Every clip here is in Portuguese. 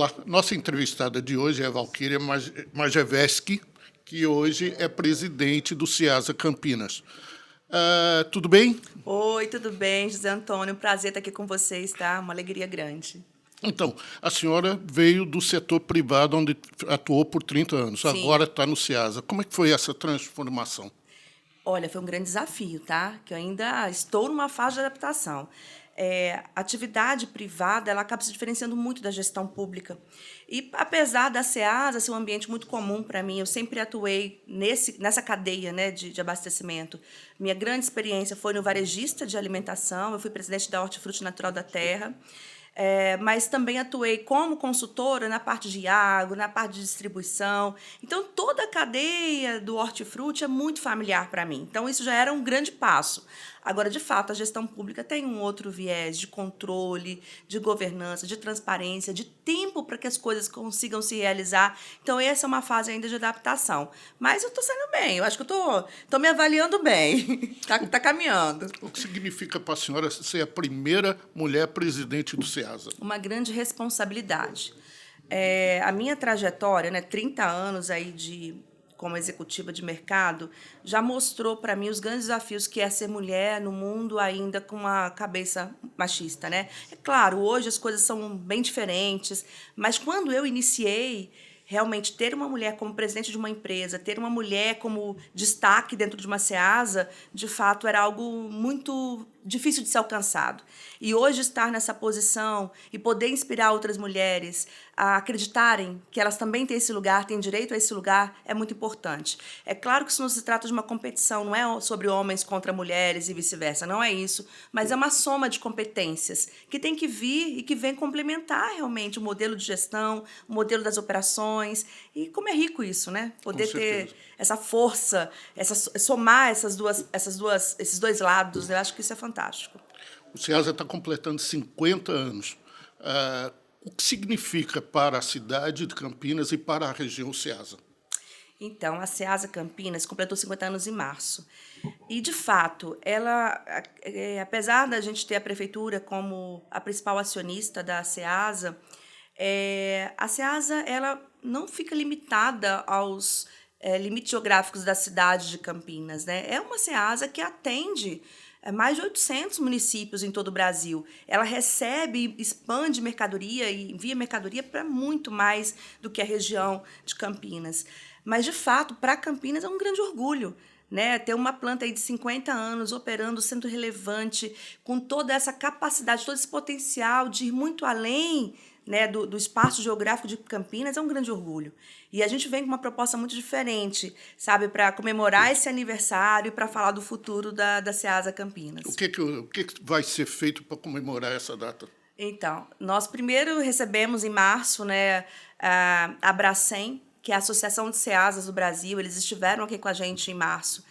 Olá, nossa entrevistada de hoje é a Valquíria Majewski, que hoje é presidente do Ceasa Campinas. Tudo bem? Oi, tudo bem, José Antônio? Prazer estar aqui com vocês, tá? Uma alegria grande. Então, a senhora veio do setor privado, onde atuou por 30 anos. Sim. Agora está no Ceasa. Como é que foi essa transformação? Olha, foi um grande desafio, tá? Que eu ainda estou numa fase de adaptação. A atividade privada, ela acaba se diferenciando muito da gestão pública. E, apesar da Ceasa ser um ambiente muito comum para mim, eu sempre atuei nessa cadeia, né, de abastecimento. Minha grande experiência foi no varejista de alimentação, eu fui presidente da Hortifruti Natural da Terra, mas também atuei como consultora na parte de agro, na parte de distribuição. Então, toda a cadeia do hortifruti é muito familiar para mim. Então, isso já era um grande passo. Agora, de fato, a gestão pública tem um outro viés de controle, de governança, de transparência, de tempo para que as coisas consigam se realizar. Então, essa é uma fase ainda de adaptação. Mas eu estou saindo bem, eu acho que eu estou me avaliando bem. Tá caminhando. O que significa para a senhora ser a primeira mulher presidente do Ceasa? Uma grande responsabilidade. A minha trajetória, né, 30 anos aí como executiva de mercado, já mostrou para mim os grandes desafios que é ser mulher no mundo ainda com uma cabeça machista, né? É claro, hoje as coisas são bem diferentes, mas quando eu iniciei, realmente ter uma mulher como presidente de uma empresa, ter uma mulher como destaque dentro de uma Ceasa, de fato era algo muito difícil de ser alcançado. E hoje estar nessa posição e poder inspirar outras mulheres a acreditarem que elas também têm esse lugar, têm direito a esse lugar, é muito importante. É claro que isso não se trata de uma competição, não é sobre homens contra mulheres e vice-versa, não é isso, mas é uma soma de competências que tem que vir e que vem complementar realmente o modelo de gestão, o modelo das operações, e como é rico isso, né? Poder ter essa força, somar esses dois lados, eu acho que isso é fantástico. O Ceasa está completando 50 anos. O que significa para a cidade de Campinas e para a região Ceasa? Então, a Ceasa Campinas completou 50 anos em março. E, de fato, ela, apesar da gente ter a prefeitura como a principal acionista da Ceasa, a Ceasa ela não fica limitada aos limites geográficos da cidade de Campinas, né? É uma Ceasa que atende mais de 800 municípios em todo o Brasil. Ela recebe, expande mercadoria e envia mercadoria para muito mais do que a região de Campinas. Mas, de fato, para Campinas é um grande orgulho, né? Ter uma planta aí de 50 anos operando, sendo relevante, com toda essa capacidade, todo esse potencial de ir muito além, né, do espaço geográfico de Campinas, é um grande orgulho. E a gente vem com uma proposta muito diferente, sabe, para comemorar esse aniversário e para falar do futuro da Ceasa Campinas. O que vai ser feito para comemorar essa data? Então, nós primeiro recebemos em março, né, a Abracem, que é a Associação de Ceasas do Brasil, eles estiveram aqui com a gente em março.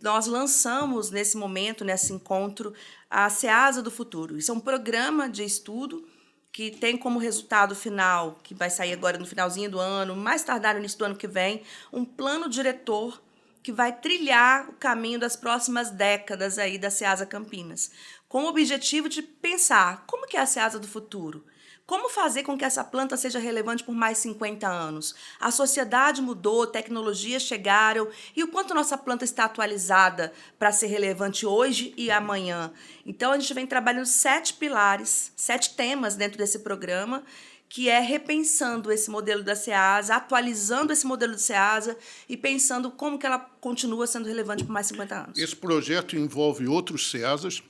Nós lançamos, nesse momento, nesse encontro, a Ceasa do Futuro. Isso é um programa de estudo que tem como resultado final, que vai sair agora no finalzinho do ano, mais tardar no início do ano que vem, um plano diretor que vai trilhar o caminho das próximas décadas aí da Ceasa Campinas, com o objetivo de pensar como que é a Ceasa do futuro. Como fazer com que essa planta seja relevante por mais 50 anos? A sociedade mudou, tecnologias chegaram, e o quanto nossa planta está atualizada para ser relevante hoje e amanhã? Então, a gente vem trabalhando 7 pilares, 7 temas dentro desse programa, que é repensando esse modelo da Ceasa, atualizando esse modelo da Ceasa e pensando como que ela continua sendo relevante por mais 50 anos. Esse projeto envolve outros Ceasas?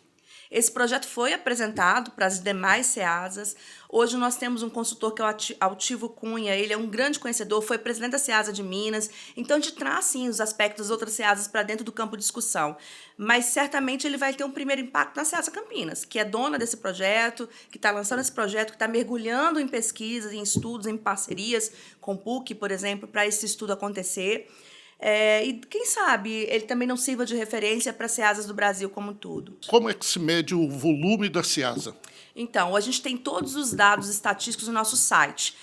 Esse projeto foi apresentado para as demais Ceasas. Hoje nós temos um consultor que é o Altivo Cunha, ele é um grande conhecedor, foi presidente da Ceasa de Minas, então a gente traz sim os aspectos das outras Ceasas para dentro do campo de discussão. Mas certamente ele vai ter um primeiro impacto na Ceasa Campinas, que é dona desse projeto, que está lançando esse projeto, que está mergulhando em pesquisas, em estudos, em parcerias com o PUC, por exemplo, para esse estudo acontecer. E quem sabe ele também não sirva de referência para as Ceasas do Brasil como um todo. Como é que se mede o volume da Ceasa? Então, a gente tem todos os dados estatísticos no nosso site,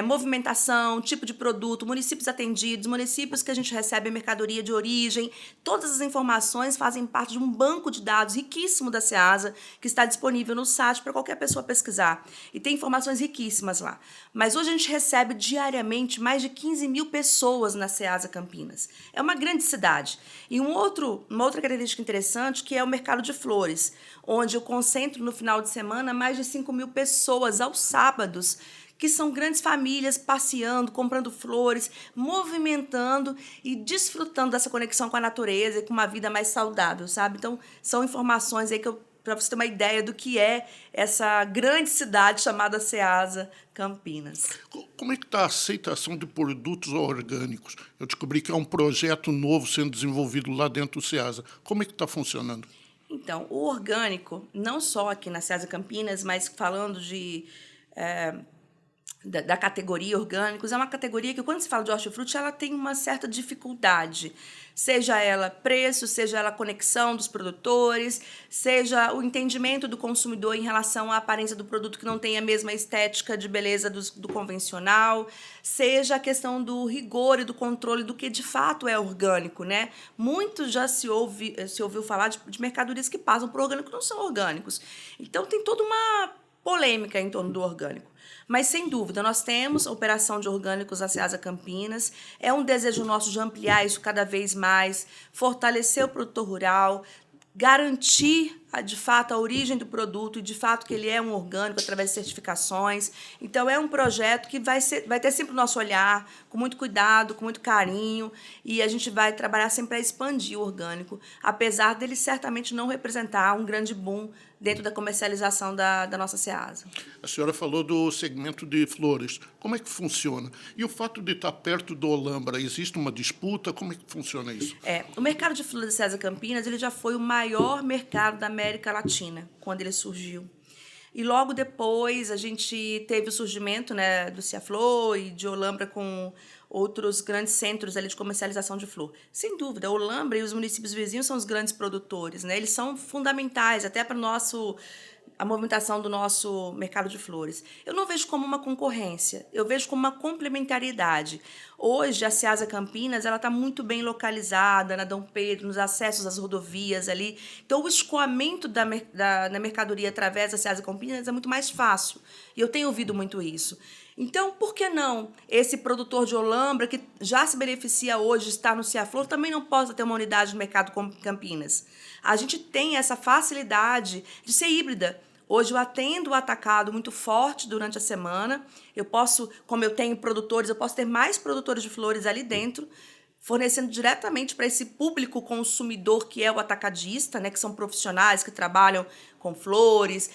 movimentação, tipo de produto, municípios atendidos, municípios que a gente recebe a mercadoria de origem. Todas as informações fazem parte de um banco de dados riquíssimo da Ceasa, que está disponível no site para qualquer pessoa pesquisar. E tem informações riquíssimas lá. Mas hoje a gente recebe diariamente mais de 15 mil pessoas na Ceasa Campinas. É uma grande cidade. E uma outra característica interessante que é o mercado de flores, onde eu concentro no final de semana mais de 5 mil pessoas aos sábados, que são grandes famílias passeando, comprando flores, movimentando e desfrutando dessa conexão com a natureza e com uma vida mais saudável, sabe? Então, são informações aí para você ter uma ideia do que é essa grande cidade chamada Ceasa Campinas. Como é que está a aceitação de produtos orgânicos? Eu descobri que é um projeto novo sendo desenvolvido lá dentro do Ceasa. Como é que está funcionando? Então, o orgânico, não só aqui na Ceasa Campinas, mas falando da categoria orgânicos, é uma categoria que, quando se fala de hortifruti, ela tem uma certa dificuldade, seja ela preço, seja ela conexão dos produtores, seja o entendimento do consumidor em relação à aparência do produto que não tem a mesma estética de beleza do convencional, seja a questão do rigor e do controle do que de fato é orgânico, né? Muito já se ouviu falar de mercadorias que passam por orgânico, não são orgânicos. Então, tem toda uma polêmica em torno do orgânico. Mas, sem dúvida, nós temos a operação de orgânicos na Ceasa Campinas. É um desejo nosso de ampliar isso cada vez mais, fortalecer o produtor rural, garantir, de fato, a origem do produto e, de fato, que ele é um orgânico através de certificações. Então, é um projeto que vai ter sempre o nosso olhar, com muito cuidado, com muito carinho, e a gente vai trabalhar sempre para expandir o orgânico, apesar dele certamente não representar um grande boom dentro da comercialização da nossa Ceasa. A senhora falou do segmento de flores. Como é que funciona? E o fato de estar perto do Olambra, existe uma disputa? Como é que funciona isso? O mercado de flores da Ceasa Campinas ele já foi o maior mercado da América Latina, quando ele surgiu. E logo depois a gente teve o surgimento, né, do Ciaflor e de Olambra com outros grandes centros ali de comercialização de flor. Sem dúvida, Olambra e os municípios vizinhos são os grandes produtores, né? Eles são fundamentais até para a movimentação do nosso mercado de flores. Eu não vejo como uma concorrência, eu vejo como uma complementariedade. Hoje, a Ceasa Campinas está muito bem localizada na Dom Pedro, nos acessos às rodovias ali. Então, o escoamento da mercadoria através da Ceasa Campinas é muito mais fácil. E eu tenho ouvido muito isso. Então, por que não esse produtor de Olambra, que já se beneficia hoje de estar no Ciaflor, também não possa ter uma unidade de mercado como Campinas? A gente tem essa facilidade de ser híbrida. Hoje eu atendo o atacado muito forte durante a semana. Eu posso, como eu tenho produtores, eu posso ter mais produtores de flores ali dentro, fornecendo diretamente para esse público consumidor que é o atacadista, né, que são profissionais que trabalham com flores,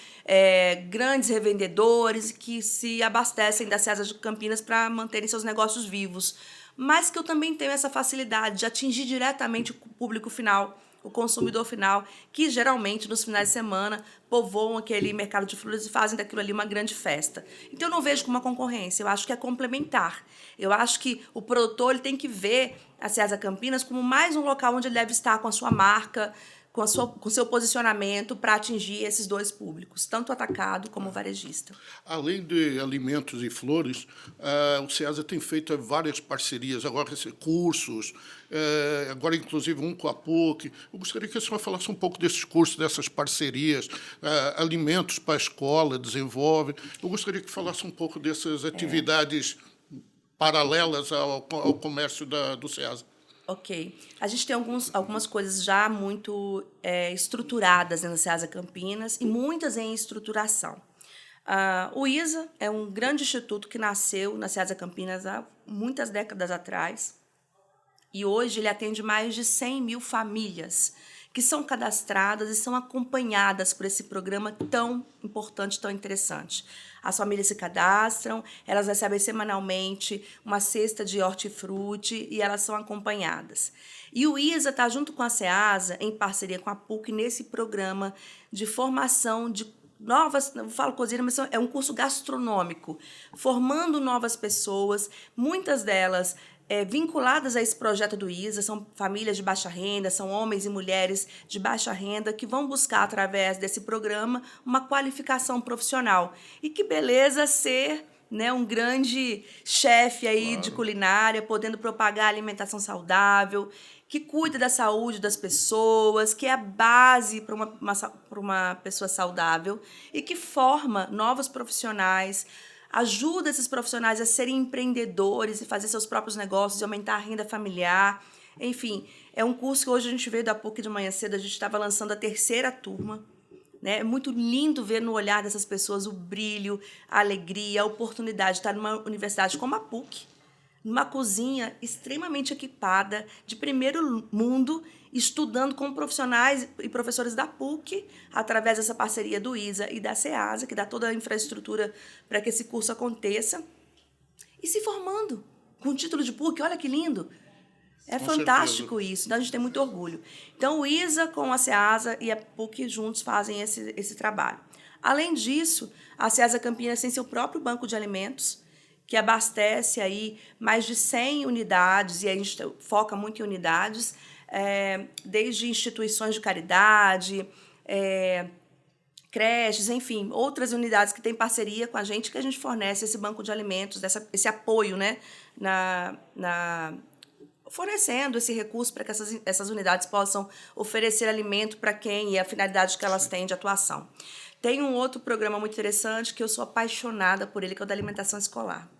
grandes revendedores que se abastecem da Ceasa de Campinas para manterem seus negócios vivos. Mas que eu também tenho essa facilidade de atingir diretamente o público final, o consumidor final, que geralmente nos finais de semana povoam aquele mercado de flores e fazem daquilo ali uma grande festa. Então eu não vejo como uma concorrência, eu acho que é complementar. Eu acho que o produtor ele tem que ver a Ceasa Campinas como mais um local onde ele deve estar com a sua marca, com o seu posicionamento para atingir esses dois públicos, tanto o atacado como o varejista. Além de alimentos e flores, o Ceasa tem feito várias parcerias, agora cursos, agora inclusive um com a PUC. Eu gostaria que a senhora falasse um pouco desses cursos, dessas parcerias, alimentos para a escola, desenvolve. Eu gostaria que falasse um pouco dessas atividades paralelas ao comércio do Ceasa. Ok. A gente tem algumas coisas já muito estruturadas na Ceasa Campinas e muitas em estruturação. O ISA é um grande instituto que nasceu na Ceasa Campinas há muitas décadas atrás e hoje ele atende mais de 100 mil famílias que são cadastradas e são acompanhadas por esse programa tão importante, tão interessante. As famílias se cadastram, elas recebem semanalmente uma cesta de hortifruti e elas são acompanhadas. E o ISA está junto com a Ceasa, em parceria com a PUC, nesse programa de formação de novas, eu falo cozinha, mas é um curso gastronômico, formando novas pessoas, muitas delas vinculadas a esse projeto do ISA, são famílias de baixa renda, são homens e mulheres de baixa renda que vão buscar, através desse programa, uma qualificação profissional. E que beleza ser né, um grande chefe aí de culinária, podendo propagar a alimentação saudável, que cuida da saúde das pessoas, que é a base para uma pessoa saudável e que forma novos profissionais, ajuda esses profissionais a serem empreendedores e fazer seus próprios negócios e aumentar a renda familiar. Enfim, é um curso que hoje a gente veio da PUC de manhã cedo, a gente estava lançando a 3ª turma. Né? É muito lindo ver no olhar dessas pessoas o brilho, a alegria, a oportunidade de estar numa universidade como a PUC, numa cozinha extremamente equipada, de primeiro mundo, estudando com profissionais e professores da PUC, através dessa parceria do ISA e da SEASA, que dá toda a infraestrutura para que esse curso aconteça, e se formando com o título de PUC. Olha que lindo! É Com fantástico certeza. isso, então a gente tem muito orgulho. Então, o ISA com a SEASA e a PUC juntos fazem esse trabalho. Além disso, a SEASA Campinas tem seu próprio banco de alimentos, que abastece aí mais de 100 unidades, e a gente foca muito em unidades, desde instituições de caridade, creches, enfim, outras unidades que têm parceria com a gente, que a gente fornece esse banco de alimentos, esse apoio, né, fornecendo esse recurso para que essas unidades possam oferecer alimento para quem e a finalidade que elas têm de atuação. Tem um outro programa muito interessante que eu sou apaixonada por ele, que é o da alimentação escolar.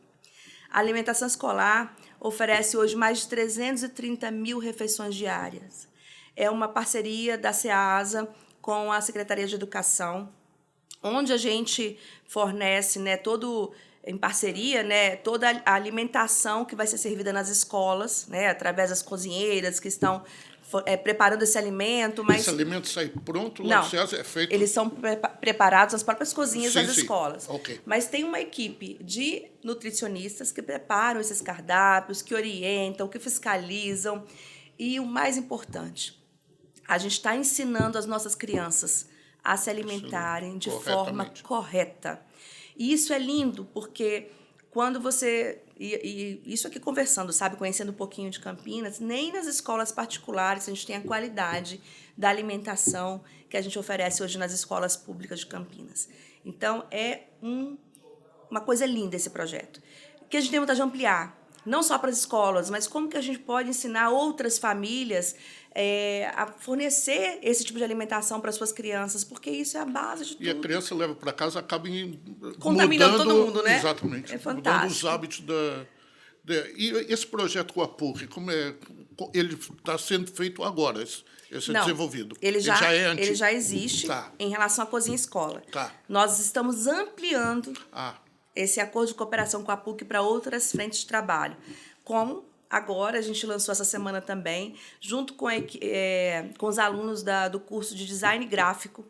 A alimentação escolar oferece hoje mais de 330 mil refeições diárias. É uma parceria da SEASA com a Secretaria de Educação, onde a gente fornece, né, em parceria, né, toda a alimentação que vai ser servida nas escolas, né, através das cozinheiras que estão preparando esse alimento. Mas esse alimento sai pronto lá não, no SEASA? É feito... eles são preparados nas próprias cozinhas das Sim. escolas. Okay. Mas tem uma equipe de nutricionistas que preparam esses cardápios, que orientam, que fiscalizam. E o mais importante, a gente está ensinando as nossas crianças a se alimentarem de forma correta. E isso é lindo, porque quando você... E isso aqui conversando, sabe, conhecendo um pouquinho de Campinas, nem nas escolas particulares a gente tem a qualidade da alimentação que a gente oferece hoje nas escolas públicas de Campinas. Então, é uma coisa linda esse projeto, que a gente tem vontade de ampliar, não só para as escolas, mas como que a gente pode ensinar outras famílias a fornecer esse tipo de alimentação para suas crianças, porque isso é a base de tudo. E a criança leva para casa, acaba contaminando mudando, todo mundo, né? Exatamente. É fantástico. Mudando os hábitos E esse projeto com a PUC, ele está sendo feito agora, esse Não, desenvolvido? Ele Ele já existe em relação à cozinha-escola. Tá. Nós estamos ampliando esse acordo de cooperação com a PUC para outras frentes de trabalho, como agora a gente lançou essa semana também, junto com os alunos do curso de design gráfico,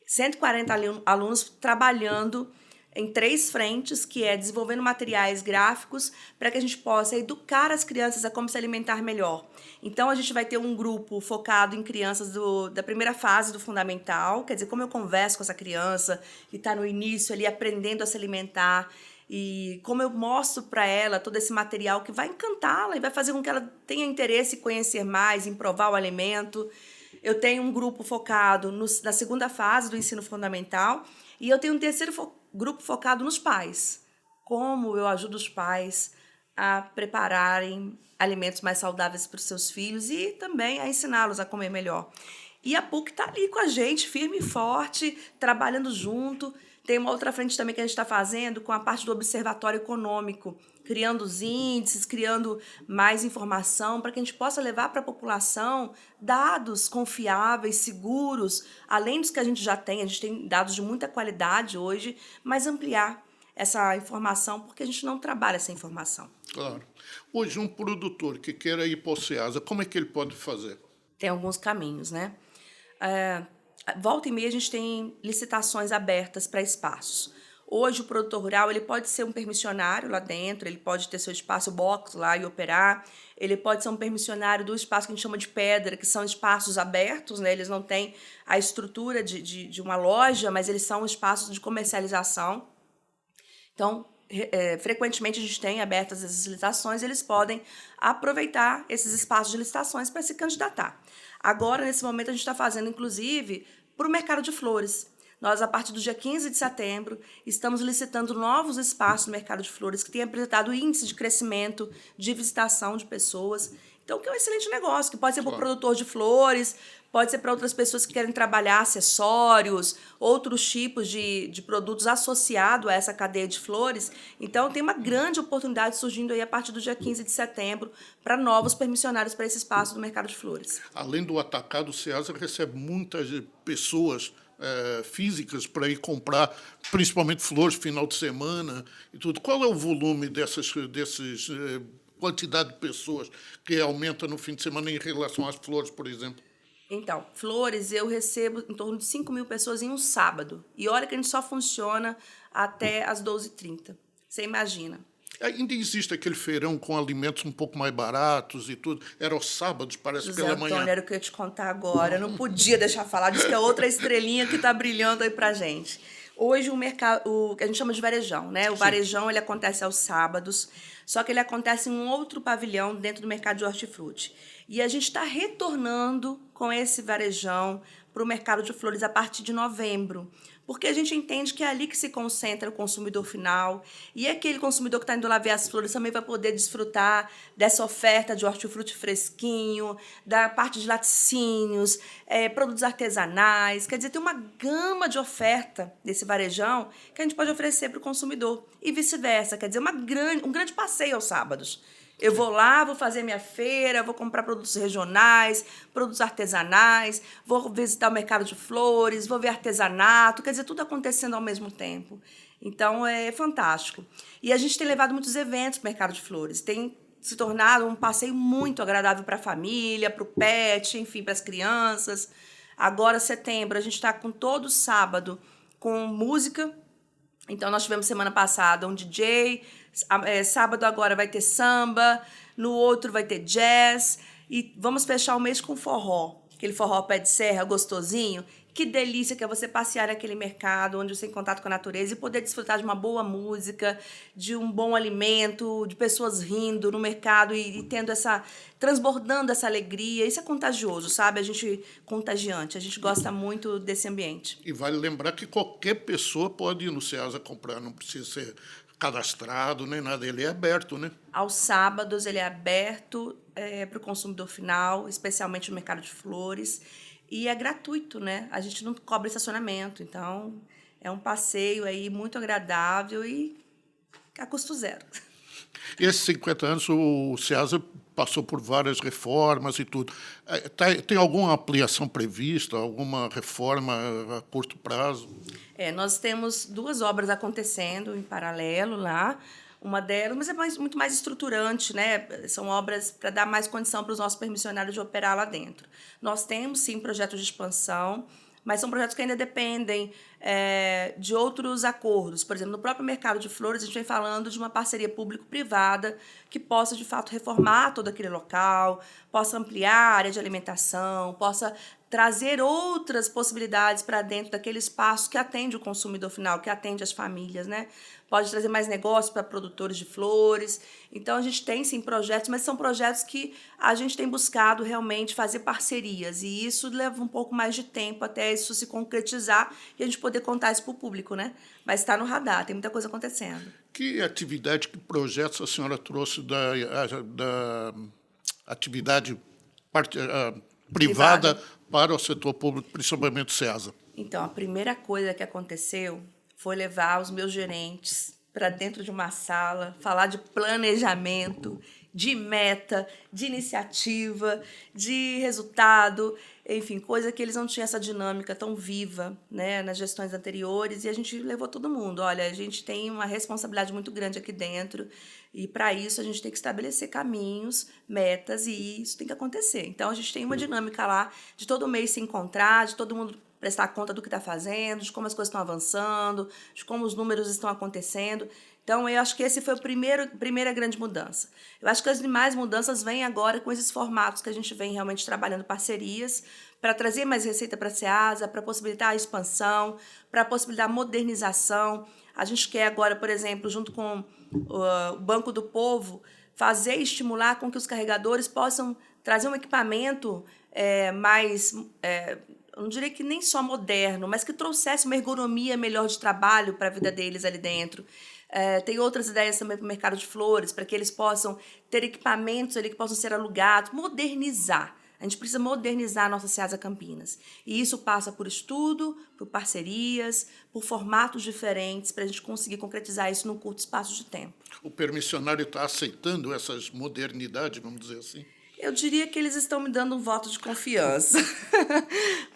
140 alunos trabalhando em 3 frentes, que é desenvolvendo materiais gráficos para que a gente possa educar as crianças a como se alimentar melhor. Então, a gente vai ter um grupo focado em crianças da primeira fase do fundamental, quer dizer, como eu converso com essa criança que está no início ali aprendendo a se alimentar, e como eu mostro para ela todo esse material que vai encantá-la e vai fazer com que ela tenha interesse em conhecer mais, em provar o alimento. Eu tenho um grupo focado na segunda fase do ensino fundamental e eu tenho um terceiro grupo focado nos pais. Como eu ajudo os pais a prepararem alimentos mais saudáveis para os seus filhos e também a ensiná-los a comer melhor. E a PUC está ali com a gente, firme e forte, trabalhando junto. Tem uma outra frente também que a gente está fazendo com a parte do observatório econômico, criando os índices, criando mais informação para que a gente possa levar para a população dados confiáveis, seguros, além dos que a gente já tem. A gente tem dados de muita qualidade hoje, mas ampliar essa informação, porque a gente não trabalha essa informação. Claro. Hoje, um produtor que queira ir para o SEASA, como é que ele pode fazer? Tem alguns caminhos, né? Volta e meia a gente tem licitações abertas para espaços. Hoje o produtor rural ele pode ser um permissionário lá dentro, ele pode ter seu espaço box lá e operar, ele pode ser um permissionário do espaço que a gente chama de pedra, que são espaços abertos, né? Eles não têm a estrutura de uma loja, mas eles são espaços de comercialização. Então, frequentemente a gente tem abertas essas licitações, eles podem aproveitar esses espaços de licitações para se candidatar. Agora, nesse momento, a gente está fazendo, inclusive, para o mercado de flores. Nós, a partir do dia 15 de setembro, estamos licitando novos espaços no mercado de flores que têm apresentado índice de crescimento, de visitação de pessoas. Então, que é um excelente negócio, que pode ser para o produtor de flores, pode ser para outras pessoas que querem trabalhar acessórios, outros tipos de produtos associados a essa cadeia de flores. Então, tem uma grande oportunidade surgindo aí a partir do dia 15 de setembro para novos permissionários para esse espaço do mercado de flores. Além do atacado, o SEASA recebe muitas pessoas físicas para ir comprar, principalmente flores, final de semana e tudo. Qual é o volume desses quantidade de pessoas que aumenta no fim de semana em relação às flores, por exemplo? Então, flores eu recebo em torno de 5.000 pessoas em um sábado. E olha que a gente só funciona até às 12h30. Você imagina. Ainda existe aquele feirão com alimentos um pouco mais baratos e tudo. Era aos sábados, parece, pela manhã. Antônio, era o que eu ia te contar agora. Eu não podia deixar falar disso, que é outra estrelinha que está brilhando aí pra gente. Hoje, o mercado, o que a gente chama de varejão, né? O varejão, ele acontece aos sábados, só que ele acontece em um outro pavilhão dentro do mercado de hortifruti. E a gente está retornando com esse varejão para o mercado de flores a partir de novembro, porque a gente entende que é ali que se concentra o consumidor final, e aquele consumidor que está indo lá ver as flores também vai poder desfrutar dessa oferta de hortifruti fresquinho, da parte de laticínios, produtos artesanais. Quer dizer, tem uma gama de oferta desse varejão que a gente pode oferecer para o consumidor, e vice-versa. Quer dizer, um grande passeio aos sábados. Eu vou lá, vou fazer minha feira, vou comprar produtos regionais, produtos artesanais, vou visitar o mercado de flores, vou ver artesanato, quer dizer, tudo acontecendo ao mesmo tempo. Então, é fantástico. E a gente tem levado muitos eventos para o mercado de flores. Tem se tornado um passeio muito agradável para a família, para o pet, enfim, para as crianças. Agora, setembro, a gente está com todo sábado com música. Então, nós tivemos semana passada um DJ, sábado agora vai ter samba, no outro vai ter jazz, e vamos fechar o mês com forró, aquele forró pé de serra, gostosinho. Que delícia que é você passear naquele mercado, onde você tem contato com a natureza e poder desfrutar de uma boa música, de um bom alimento, de pessoas rindo no mercado e tendo transbordando essa alegria. Isso é contagioso, sabe? Contagiante. A gente gosta muito desse ambiente. E vale lembrar que qualquer pessoa pode ir no SEASA comprar, não precisa ser cadastrado nem nada, ele é aberto, né? Aos sábados ele é aberto para o consumidor final, especialmente no mercado de flores. E é gratuito, né? A gente não cobra estacionamento, então é um passeio aí muito agradável e a custo zero. E esses 50 anos o SEASA passou por várias reformas e tudo. Tem alguma ampliação prevista, alguma reforma a curto prazo? Nós temos 2 obras acontecendo em paralelo lá. Uma delas, mas é muito mais estruturante, né? São obras para dar mais condição para os nossos permissionários de operar lá dentro. Nós temos, sim, projetos de expansão, mas são projetos que ainda dependem de outros acordos. Por exemplo, no próprio mercado de flores, a gente vem falando de uma parceria público-privada que possa, de fato, reformar todo aquele local, possa ampliar a área de alimentação, possa trazer outras possibilidades para dentro daquele espaço que atende o consumidor final, que atende as famílias, né? Pode trazer mais negócios para produtores de flores. Então, a gente tem, sim, projetos, mas são projetos que a gente tem buscado realmente fazer parcerias. E isso leva um pouco mais de tempo até isso se concretizar e a gente poder contar isso para o público, né? Mas está no radar, tem muita coisa acontecendo. Que atividade, que projetos a senhora trouxe da atividade privada para o setor público, principalmente o SEASA? Então, a primeira coisa que aconteceu foi levar os meus gerentes para dentro de uma sala, falar de planejamento, de meta, de iniciativa, de resultado, enfim, coisa que eles não tinham essa dinâmica tão viva, né, nas gestões anteriores, e a gente levou todo mundo. Olha, a gente tem uma responsabilidade muito grande aqui dentro, e para isso a gente tem que estabelecer caminhos, metas, e isso tem que acontecer. Então, a gente tem uma dinâmica lá de todo mês se encontrar, de todo mundo prestar conta do que está fazendo, de como as coisas estão avançando, de como os números estão acontecendo. Então, eu acho que esse foi a primeira grande mudança. Eu acho que as demais mudanças vêm agora com esses formatos que a gente vem realmente trabalhando parcerias para trazer mais receita para a SEASA, para possibilitar a expansão, para possibilitar a modernização. A gente quer agora, por exemplo, junto com o Banco do Povo, fazer e estimular com que os carregadores possam trazer um equipamento mais eu não diria que nem só moderno, mas que trouxesse uma ergonomia melhor de trabalho para a vida deles ali dentro. Tem outras ideias também para o mercado de flores, para que eles possam ter equipamentos ali que possam ser alugados, modernizar. A gente precisa modernizar a nossa Ceasa Campinas. E isso passa por estudo, por parcerias, por formatos diferentes, para a gente conseguir concretizar isso num curto espaço de tempo. O permissionário está aceitando essas modernidades, vamos dizer assim? Eu diria que eles estão me dando um voto de confiança,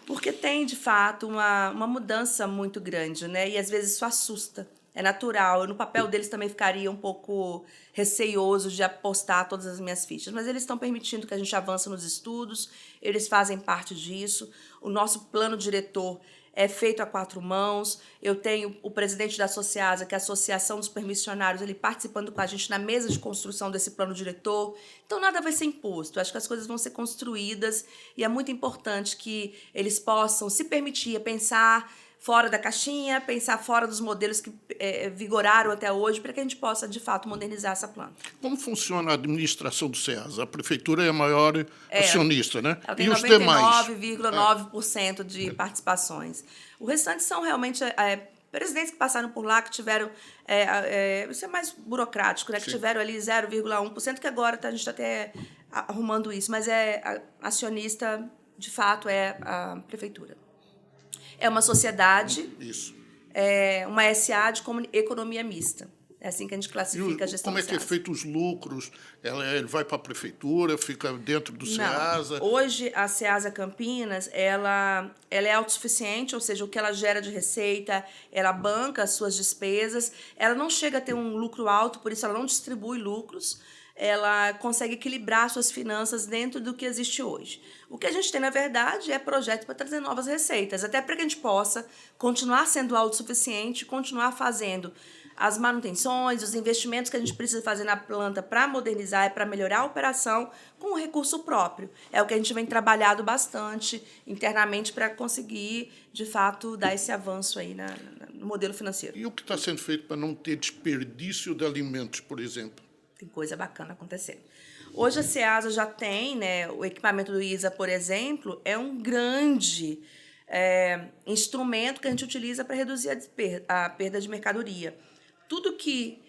porque tem, de fato, uma mudança muito grande, né? E às vezes isso assusta. É natural. Eu, no papel deles, também ficaria um pouco receioso de apostar todas as minhas fichas. Mas eles estão permitindo que a gente avance nos estudos, eles fazem parte disso. O nosso plano diretor é feito a 4 mãos. Eu tenho o presidente da Sociasa, que é a Associação dos Permissionários, ele participando com a gente na mesa de construção desse plano diretor. Então, nada vai ser imposto. Acho que as coisas vão ser construídas e é muito importante que eles possam se permitir pensar fora da caixinha, pensar fora dos modelos que vigoraram até hoje, para que a gente possa, de fato, modernizar essa planta. Como funciona a administração do Ceasa? A prefeitura é a maior acionista, né? Ela tem e os demais? 99,9% de participações. O restante são realmente presidentes que passaram por lá, que tiveram... isso é mais burocrático, né? Que tiveram ali 0,1%, que agora a gente está até arrumando isso. Mas acionista, de fato, é a prefeitura. É uma sociedade, Isso. Uma SA de economia mista. É assim que a gente classifica a gestão do Como é que é Ceasa. feito os lucros? Ele vai para a prefeitura, fica dentro do Ceasa? Não. Hoje, a Ceasa Campinas, ela é autossuficiente, ou seja, o que ela gera de receita, ela banca as suas despesas, ela não chega a ter um lucro alto, por isso ela não distribui lucros, ela consegue equilibrar suas finanças dentro do que existe hoje. O que a gente tem, na verdade, é projetos para trazer novas receitas, até para que a gente possa continuar sendo autossuficiente, continuar fazendo as manutenções, os investimentos que a gente precisa fazer na planta para modernizar e para melhorar a operação com o recurso próprio. É o que a gente vem trabalhando bastante internamente para conseguir, de fato, dar esse avanço aí no modelo financeiro. E o que está sendo feito para não ter desperdício de alimentos, por exemplo? Tem coisa bacana acontecendo. Hoje a Ceasa já tem, né, o equipamento do ISA, por exemplo, é um grande instrumento que a gente utiliza para reduzir a perda de mercadoria. Tudo que,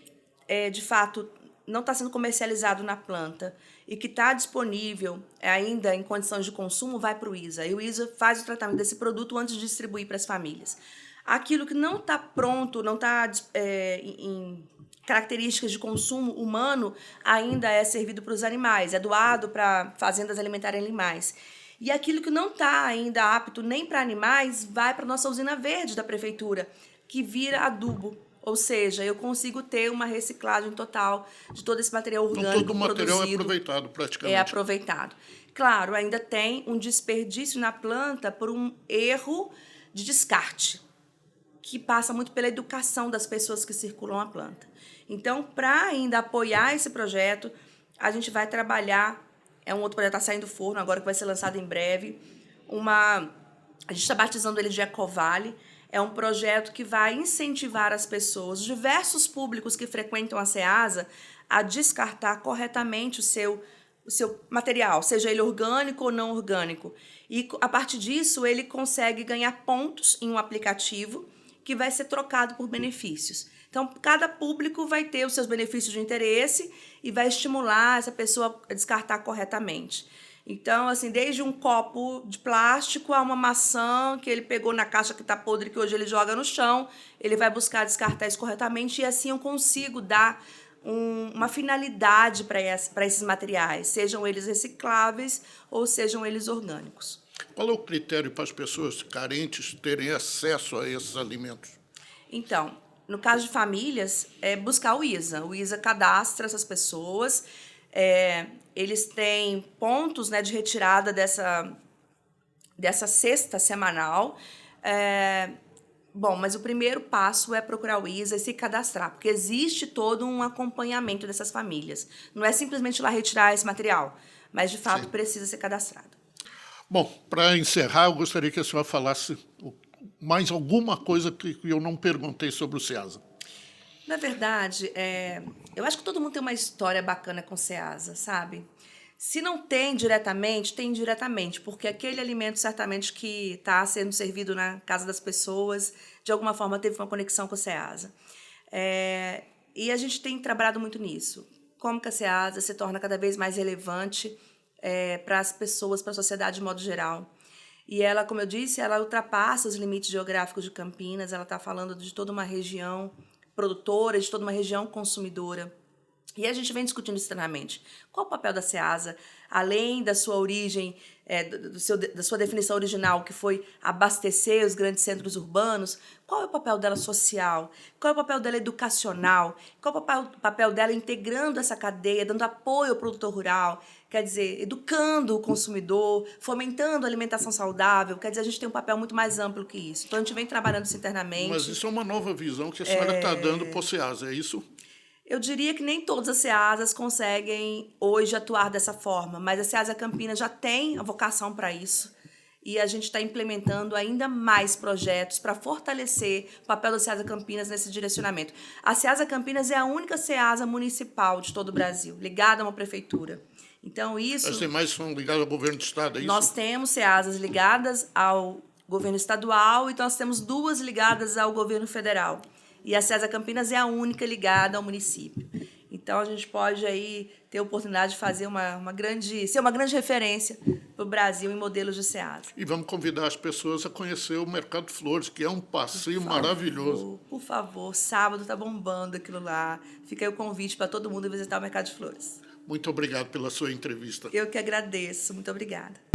de fato, não está sendo comercializado na planta e que está disponível ainda em condições de consumo vai para o ISA. E o ISA faz o tratamento desse produto antes de distribuir para as famílias. Aquilo que não está pronto, não está em características de consumo humano, ainda é servido para os animais, é doado para fazendas alimentarem animais. E aquilo que não está ainda apto nem para animais, vai para a nossa usina verde da prefeitura, que vira adubo. Ou seja, eu consigo ter uma reciclagem total de todo esse material orgânico então, todo o material produzido. é aproveitado praticamente. É aproveitado. Claro, ainda tem um desperdício na planta por um erro de descarte, que passa muito pela educação das pessoas que circulam a planta. Então, para ainda apoiar esse projeto, a gente vai trabalhar, um outro projeto está saindo do forno agora, que vai ser lançado em breve, a gente está batizando ele de Ecovale. É um projeto que vai incentivar as pessoas, os diversos públicos que frequentam a Ceasa, a descartar corretamente o seu material, seja ele orgânico ou não orgânico. E, a partir disso, ele consegue ganhar pontos em um aplicativo que vai ser trocado por benefícios. Então, cada público vai ter os seus benefícios de interesse e vai estimular essa pessoa a descartar corretamente. Então, assim, desde um copo de plástico a uma maçã que ele pegou na caixa que está podre, que hoje ele joga no chão, ele vai buscar descartar isso corretamente e assim eu consigo dar uma finalidade para esses materiais, sejam eles recicláveis ou sejam eles orgânicos. Qual é o critério para as pessoas carentes terem acesso a esses alimentos? Então, no caso de famílias, é buscar o ISA. O ISA cadastra essas pessoas, eles têm pontos, né, de retirada dessa cesta semanal. Bom, mas o primeiro passo é procurar o ISA e se cadastrar, porque existe todo um acompanhamento dessas famílias. Não é simplesmente ir lá retirar esse material, mas, de fato, precisa ser cadastrado. Bom, para encerrar, eu gostaria que a senhora falasse mais alguma coisa que eu não perguntei sobre o Ceasa. Na verdade, eu acho que todo mundo tem uma história bacana com o Ceasa, sabe? Se não tem diretamente, tem indiretamente, porque aquele alimento certamente que está sendo servido na casa das pessoas, de alguma forma teve uma conexão com a Ceasa. E a gente tem trabalhado muito nisso. Como que a Ceasa se torna cada vez mais relevante para as pessoas, para a sociedade de modo geral. E ela, como eu disse, ela ultrapassa os limites geográficos de Campinas, ela está falando de toda uma região produtora, de toda uma região consumidora. E a gente vem discutindo externamente. Qual o papel da Ceasa, além da sua origem, da sua definição original, que foi abastecer os grandes centros urbanos, qual é o papel dela social? Qual é o papel dela educacional? Qual é o papel dela integrando essa cadeia, dando apoio ao produtor rural? Quer dizer, educando o consumidor, fomentando a alimentação saudável. Quer dizer, a gente tem um papel muito mais amplo que isso. Então, a gente vem trabalhando isso internamente. Mas isso é uma nova visão que a senhora está dando para o Ceasa, é isso? Eu diria que nem todas as Ceasas conseguem hoje atuar dessa forma, mas a Ceasa Campinas já tem a vocação para isso e a gente está implementando ainda mais projetos para fortalecer o papel da Ceasa Campinas nesse direcionamento. A Ceasa Campinas é a única Ceasa municipal de todo o Brasil, ligada a uma prefeitura. Então, isso... As demais são ligadas ao governo do estado, é isso? Nós temos Ceasas ligadas ao governo estadual e nós temos 2 ligadas ao governo federal. E a Ceasa Campinas é a única ligada ao município. Então, a gente pode aí ter a oportunidade de fazer ser uma grande referência para o Brasil em modelos de Ceasa. E vamos convidar as pessoas a conhecer o Mercado de Flores, que é um passeio maravilhoso. Por favor, sábado está bombando aquilo lá. Fica aí o convite para todo mundo visitar o Mercado de Flores. Muito obrigado pela sua entrevista. Eu que agradeço. Muito obrigada.